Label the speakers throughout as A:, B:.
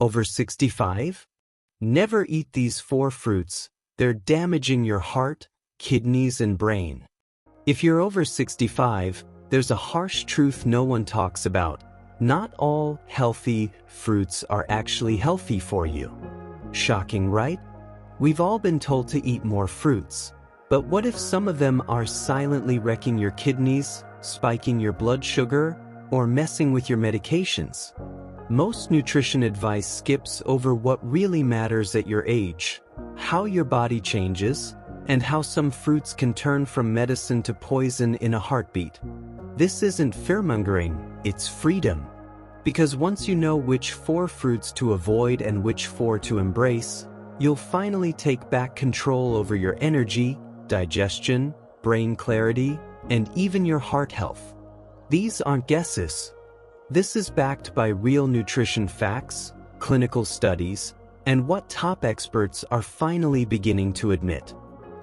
A: Over 65? Never eat these 4 fruits. They're damaging your heart, kidneys, and brain. If you're over 65, there's a harsh truth no one talks about. Not all healthy fruits are actually healthy for you. Shocking, right? We've all been told to eat more fruits. But what if some of them are silently wrecking your kidneys, spiking your blood sugar, or messing with your medications? Most nutrition advice skips over what really matters at your age, how your body changes, and how some fruits can turn from medicine to poison in a heartbeat. This isn't fearmongering, it's freedom. Because once you know which 4 fruits to avoid and which 4 to embrace, you'll finally take back control over your energy, digestion, brain clarity, and even your heart health. These aren't guesses. This is backed by real nutrition facts, clinical studies, and what top experts are finally beginning to admit.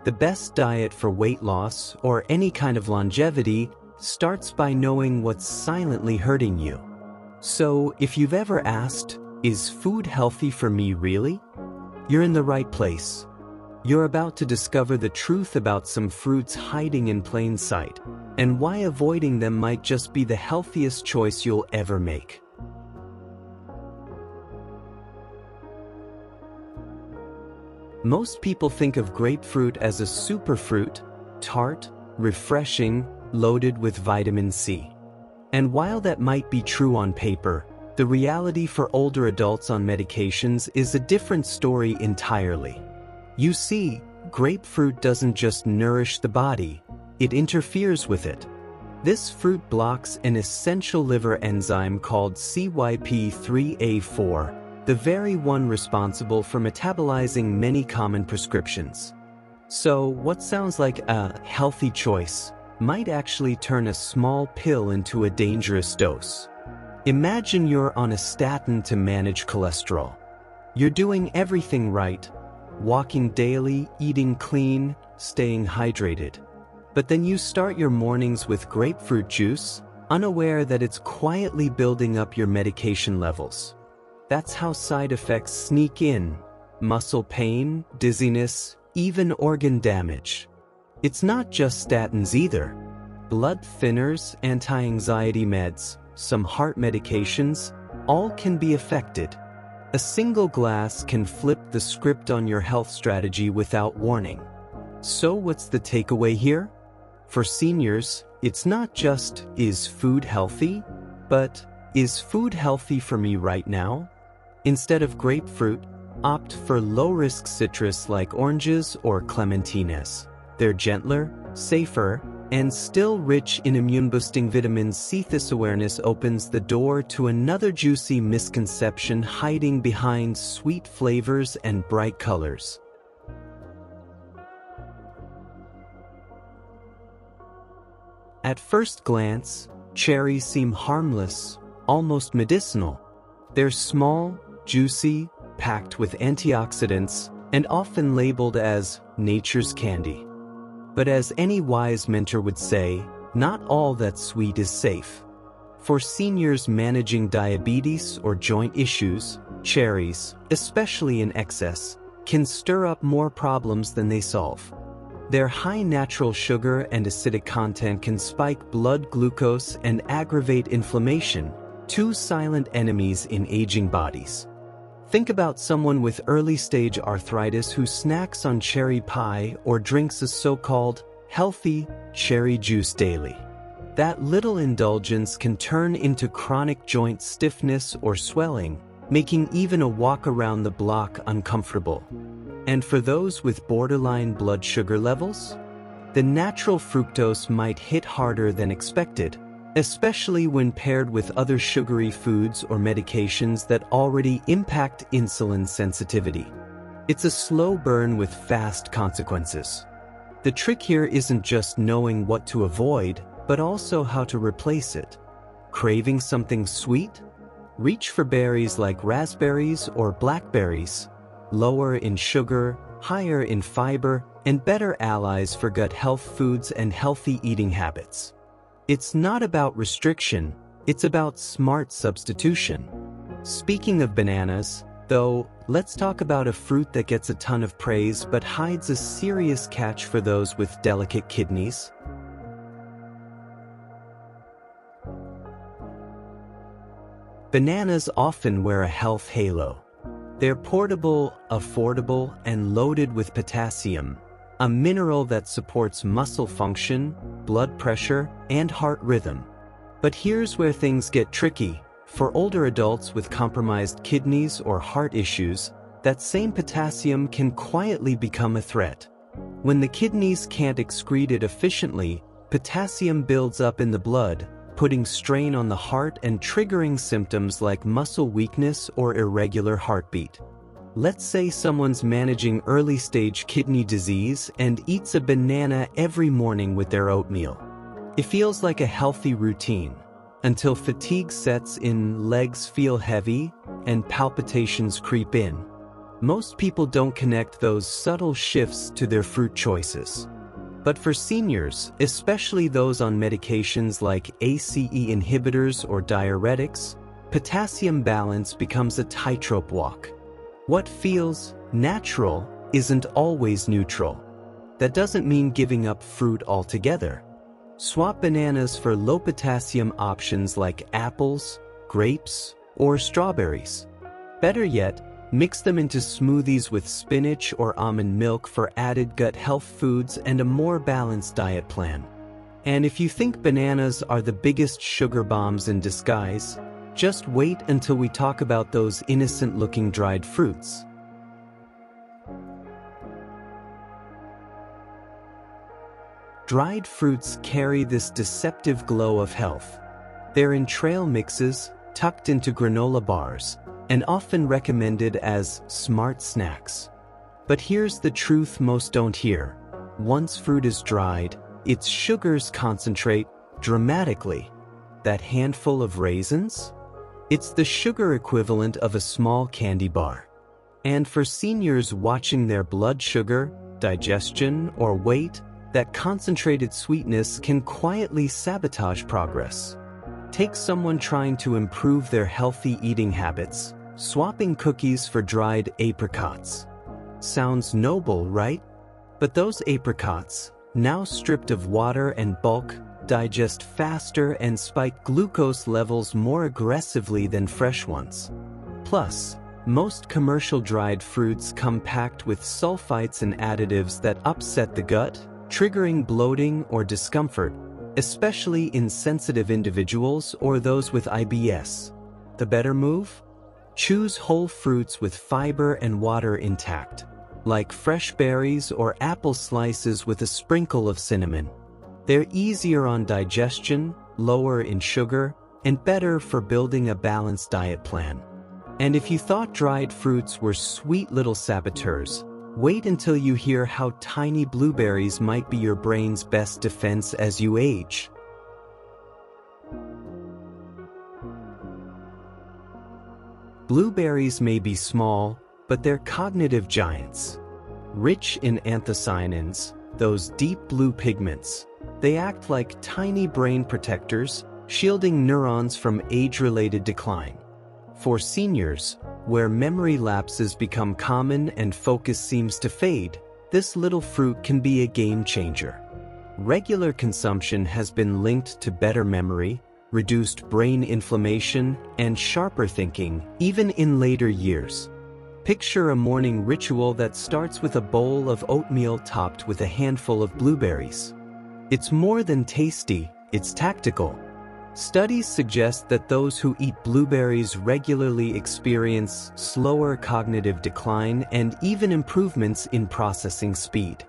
A: The best diet for weight loss or any kind of longevity starts by knowing what's silently hurting you. So, if you've ever asked, is food healthy for me really? You're in the right place. You're about to discover the truth about some fruits hiding in plain sight, and why avoiding them might just be the healthiest choice you'll ever make. Most people think of grapefruit as a superfruit, tart, refreshing, loaded with vitamin C. And while that might be true on paper, the reality for older adults on medications is a different story entirely. You see, grapefruit doesn't just nourish the body, it interferes with it. This fruit blocks an essential liver enzyme called CYP3A4, the very one responsible for metabolizing many common prescriptions. So, what sounds like a healthy choice might actually turn a small pill into a dangerous dose. Imagine you're on a statin to manage cholesterol. You're doing everything right, walking daily, eating clean, staying hydrated. But then you start your mornings with grapefruit juice, unaware that it's quietly building up your medication levels. That's how side effects sneak in: muscle pain, dizziness, even organ damage. It's not just statins either. Blood thinners, anti-anxiety meds, some heart medications, all can be affected. A single glass can flip the script on your health strategy without warning. So what's the takeaway here? For seniors, it's not just, is food healthy? But, is food healthy for me right now? Instead of grapefruit, opt for low-risk citrus like oranges or clementines. They're gentler, safer, and still rich in immune-boosting vitamins. C. This awareness opens the door to another juicy misconception hiding behind sweet flavors and bright colors. At first glance, cherries seem harmless, almost medicinal. They're small, juicy, packed with antioxidants, and often labeled as nature's candy. But as any wise mentor would say, not all that's sweet is safe. For seniors managing diabetes or joint issues, cherries, especially in excess, can stir up more problems than they solve. Their high natural sugar and acidic content can spike blood glucose and aggravate inflammation, two silent enemies in aging bodies. Think about someone with early-stage arthritis who snacks on cherry pie or drinks a so-called healthy cherry juice daily. That little indulgence can turn into chronic joint stiffness or swelling, making even a walk around the block uncomfortable. And for those with borderline blood sugar levels, the natural fructose might hit harder than expected, especially when paired with other sugary foods or medications that already impact insulin sensitivity. It's a slow burn with fast consequences. The trick here isn't just knowing what to avoid, but also how to replace it. Craving something sweet? Reach for berries like raspberries or blackberries, lower in sugar, higher in fiber, and better allies for gut health foods and healthy eating habits. It's not about restriction, it's about smart substitution. Speaking of bananas, though, let's talk about a fruit that gets a ton of praise but hides a serious catch for those with delicate kidneys. Bananas often wear a health halo. They're portable, affordable, and loaded with potassium, a mineral that supports muscle function, blood pressure, and heart rhythm. But here's where things get tricky. For older adults with compromised kidneys or heart issues, that same potassium can quietly become a threat. When the kidneys can't excrete it efficiently, potassium builds up in the blood, putting strain on the heart and triggering symptoms like muscle weakness or irregular heartbeat. Let's say someone's managing early-stage kidney disease and eats a banana every morning with their oatmeal. It feels like a healthy routine, until fatigue sets in, legs feel heavy, and palpitations creep in. Most people don't connect those subtle shifts to their fruit choices. But for seniors, especially those on medications like ACE inhibitors or diuretics, potassium balance becomes a tightrope walk. What feels natural isn't always neutral. That doesn't mean giving up fruit altogether. Swap bananas for low-potassium options like apples, grapes, or strawberries. Better yet, mix them into smoothies with spinach or almond milk for added gut health foods and a more balanced diet plan. And if you think bananas are the biggest sugar bombs in disguise, just wait until we talk about those innocent-looking dried fruits. Dried fruits carry this deceptive glow of health. They're in trail mixes, tucked into granola bars, and often recommended as smart snacks. But here's the truth most don't hear. Once fruit is dried, its sugars concentrate dramatically. That handful of raisins? It's the sugar equivalent of a small candy bar. And for seniors watching their blood sugar, digestion, or weight, that concentrated sweetness can quietly sabotage progress. Take someone trying to improve their healthy eating habits, swapping cookies for dried apricots. Sounds noble, right? But those apricots, now stripped of water and bulk, digest faster and spike glucose levels more aggressively than fresh ones. Plus, most commercial dried fruits come packed with sulfites and additives that upset the gut, triggering bloating or discomfort, especially in sensitive individuals or those with IBS. The better move? Choose whole fruits with fiber and water intact, like fresh berries or apple slices with a sprinkle of cinnamon. They're easier on digestion, lower in sugar, and better for building a balanced diet plan. And if you thought dried fruits were sweet little saboteurs, wait until you hear how tiny blueberries might be your brain's best defense as you age. Blueberries may be small, but they're cognitive giants. Rich in anthocyanins, those deep blue pigments, they act like tiny brain protectors, shielding neurons from age-related decline. For seniors, where memory lapses become common and focus seems to fade, this little fruit can be a game changer. Regular consumption has been linked to better memory, reduced brain inflammation, and sharper thinking, even in later years. Picture a morning ritual that starts with a bowl of oatmeal topped with a handful of blueberries. It's more than tasty, it's tactical. Studies suggest that those who eat blueberries regularly experience slower cognitive decline and even improvements in processing speed.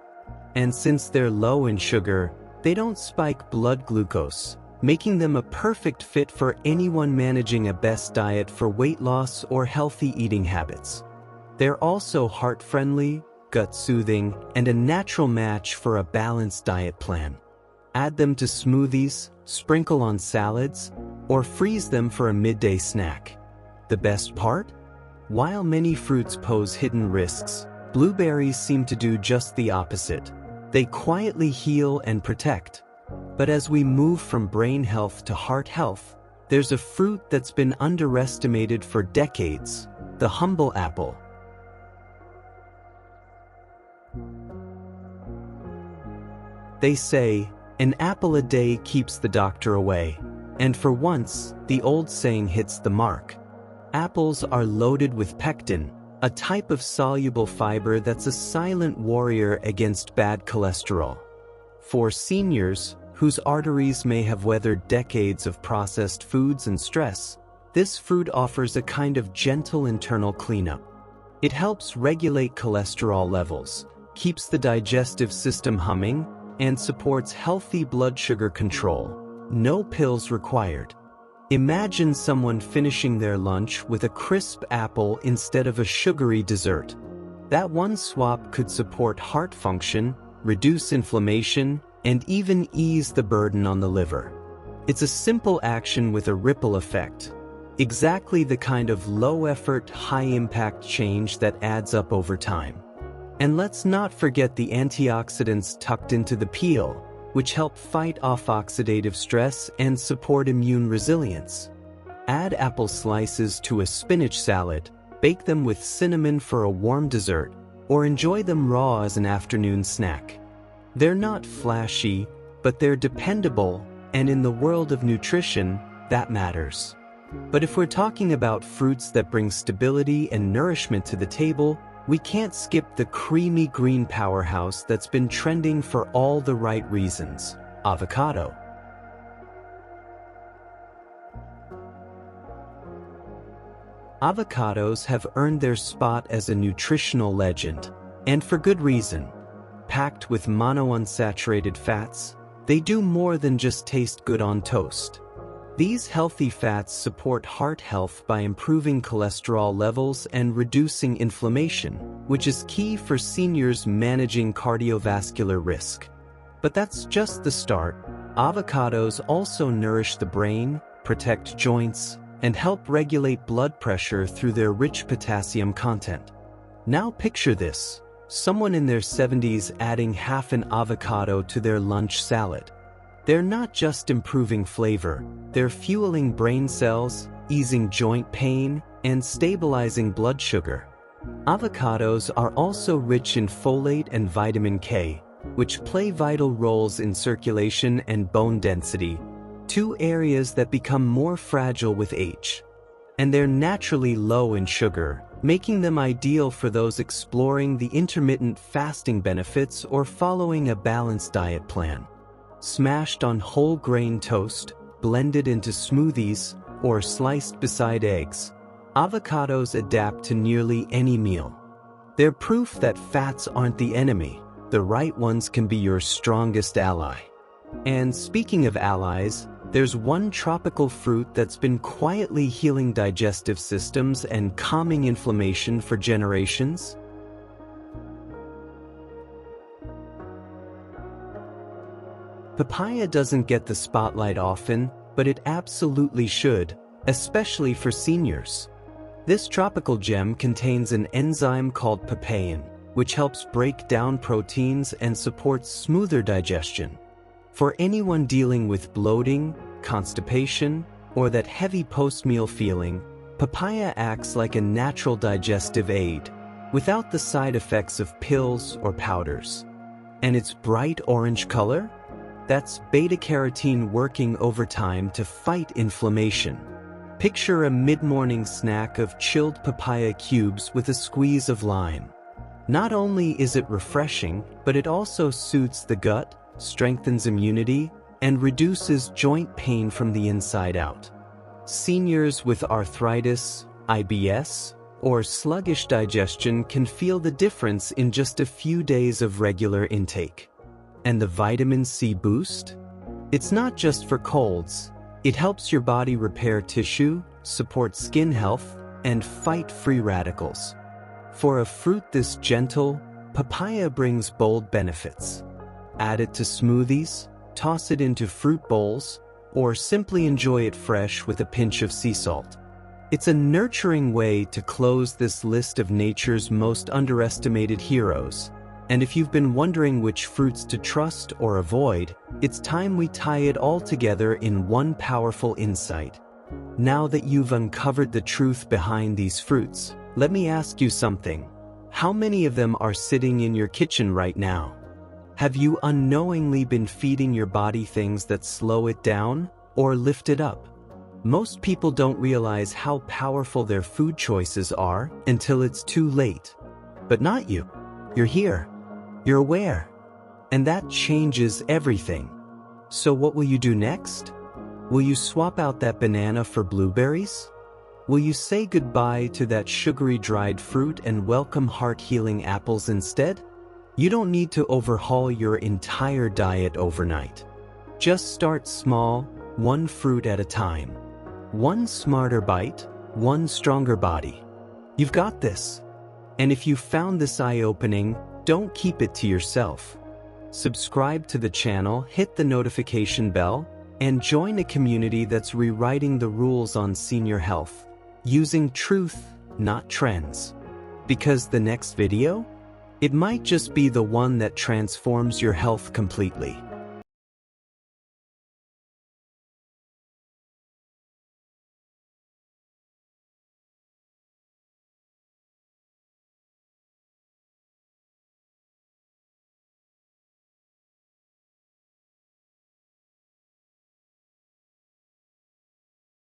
A: And since they're low in sugar, they don't spike blood glucose, making them a perfect fit for anyone managing a best diet for weight loss or healthy eating habits. They're also heart-friendly, gut-soothing, and a natural match for a balanced diet plan. Add them to smoothies, sprinkle on salads, or freeze them for a midday snack. The best part? While many fruits pose hidden risks, blueberries seem to do just the opposite. They quietly heal and protect. But as we move from brain health to heart health, there's a fruit that's been underestimated for decades: the humble apple. They say, an apple a day keeps the doctor away. And for once, the old saying hits the mark. Apples are loaded with pectin, a type of soluble fiber that's a silent warrior against bad cholesterol. For seniors, whose arteries may have weathered decades of processed foods and stress, this fruit offers a kind of gentle internal cleanup. It helps regulate cholesterol levels, keeps the digestive system humming, and supports healthy blood sugar control. No pills required. Imagine someone finishing their lunch with a crisp apple instead of a sugary dessert. That one swap could support heart function, reduce inflammation, and even ease the burden on the liver. It's a simple action with a ripple effect. Exactly the kind of low-effort, high-impact change that adds up over time. And let's not forget the antioxidants tucked into the peel, which help fight off oxidative stress and support immune resilience. Add apple slices to a spinach salad, bake them with cinnamon for a warm dessert, or enjoy them raw as an afternoon snack. They're not flashy, but they're dependable, and in the world of nutrition, that matters. But if we're talking about fruits that bring stability and nourishment to the table, we can't skip the creamy green powerhouse that's been trending for all the right reasons: avocado. Avocados have earned their spot as a nutritional legend, and for good reason. Packed with monounsaturated fats, they do more than just taste good on toast. These healthy fats support heart health by improving cholesterol levels and reducing inflammation, which is key for seniors managing cardiovascular risk. But that's just the start. Avocados also nourish the brain, protect joints, and help regulate blood pressure through their rich potassium content. Now picture this: someone in their 70s adding half an avocado to their lunch salad. They're not just improving flavor, they're fueling brain cells, easing joint pain, and stabilizing blood sugar. Avocados are also rich in folate and vitamin K, which play vital roles in circulation and bone density, two areas that become more fragile with age. And they're naturally low in sugar, making them ideal for those exploring the intermittent fasting benefits or following a balanced diet plan. Smashed on whole grain toast, blended into smoothies, or sliced beside eggs, avocados adapt to nearly any meal. They're proof that fats aren't the enemy. The right ones can be your strongest ally. And speaking of allies, there's one tropical fruit that's been quietly healing digestive systems and calming inflammation for generations. Papaya doesn't get the spotlight often, but it absolutely should, especially for seniors. This tropical gem contains an enzyme called papain, which helps break down proteins and supports smoother digestion. For anyone dealing with bloating, constipation, or that heavy post-meal feeling, papaya acts like a natural digestive aid, without the side effects of pills or powders. And its bright orange color? That's beta-carotene working overtime to fight inflammation. Picture a mid-morning snack of chilled papaya cubes with a squeeze of lime. Not only is it refreshing, but it also soothes the gut, strengthens immunity, and reduces joint pain from the inside out. Seniors with arthritis, IBS, or sluggish digestion can feel the difference in just a few days of regular intake. And the vitamin C boost? It's not just for colds. It helps your body repair tissue, support skin health, and fight free radicals. For a fruit this gentle, papaya brings bold benefits. Add it to smoothies, toss it into fruit bowls, or simply enjoy it fresh with a pinch of sea salt. It's a nurturing way to close this list of nature's most underestimated heroes. And if you've been wondering which fruits to trust or avoid, it's time we tie it all together in one powerful insight. Now that you've uncovered the truth behind these fruits, let me ask you something. How many of them are sitting in your kitchen right now? Have you unknowingly been feeding your body things that slow it down or lift it up? Most people don't realize how powerful their food choices are until it's too late. But not you. You're here. You're aware. And that changes everything. So what will you do next? Will you swap out that banana for blueberries? Will you say goodbye to that sugary dried fruit and welcome heart-healing apples instead? You don't need to overhaul your entire diet overnight. Just start small, one fruit at a time. One smarter bite, one stronger body. You've got this. And if you found this eye-opening, don't keep it to yourself. Subscribe to the channel, hit the notification bell, and join a community that's rewriting the rules on senior health, using truth, not trends. Because the next video? It might just be the one that transforms your health completely.